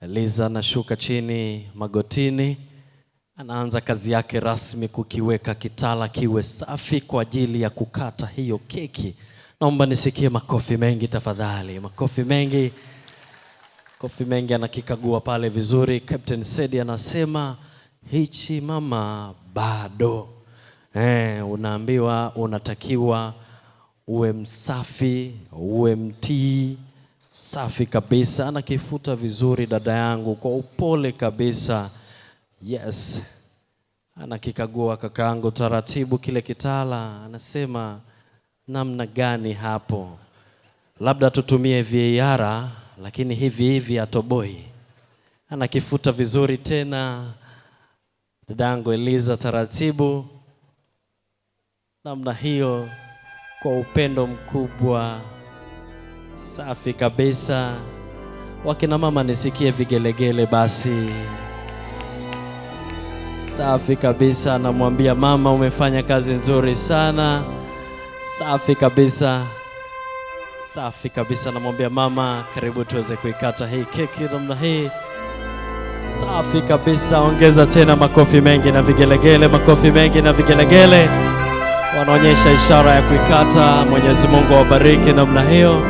Eliza anashuka chini magotini, anaanza kazi yake rasmi kukiweka kitala kiwe safi kwa ajili ya kukata hiyo keki. Naomba nisikie makofi mengi tafadhali, makofi mengi. Kofi mengi anakikagua pale vizuri. Captain Sedi anasema hichi mama bado. Unaambiwa unatakiwa uwe msafi, uwe mtii, safi kabisa. Anakifuta vizuri dada yangu kwa upole kabisa. Yes. Anakikagua kakaangu taratibu kile kitala. Anasema namna gani hapo? Labda tutumie VAR, lakini hivi atoboi. Anakifuta vizuri tena. Dadangu Eliza taratibu namna hiyo kwa upendo mkubwa, safi kabisa. Wakina mama nisikie vigelegele basi. Safi kabisa. Namwambia mama umefanya kazi nzuri sana. Safi kabisa. Safi kabisa. Namwambia mama karibu tuweze kuikata hii keki namna hii. Safi kabisa. Ongeza tena makofi mengi na vigelegele, makofi mengi na vigelegele. Wanaonyesha ishara ya kuikata. Mwenyezi Mungu awabariki namna hiyo.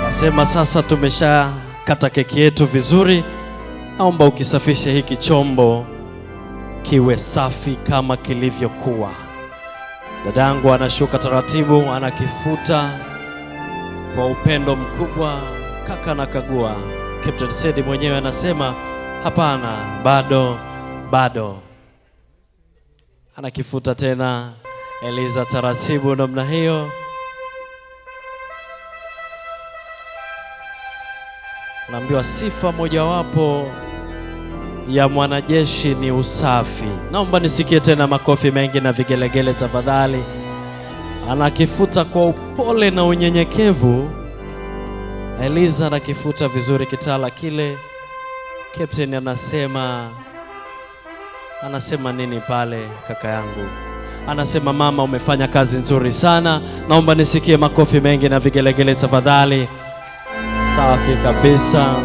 Anasema sasa tumesha kata keki yetu vizuri. Naomba ukisafishe hiki chombo kiwe safi kama kilivyokuwa. Dadangu anashuka taratibu, anakifuta kwa upendo mkubwa. Kaka anakagua. Captain Sedi mwenyewe anasema hapana, bado. Anakifuta tena. Eliza taratibu namna hiyo. Naambiwa sifa mojawapo ya mwanajeshi ni usafi. Naomba nisikie tena makofi mengi na vigelegele tafadhali. Anakifuta kwa upole na unyenyekevu. Eliza anakifuta vizuri kitala kile. Captain anasema nini pale kaka yangu? Anasema mama umefanya kazi nzuri sana. Naomba nisikie makofi mengi na vigelegele tafadhali. Safi kabisa.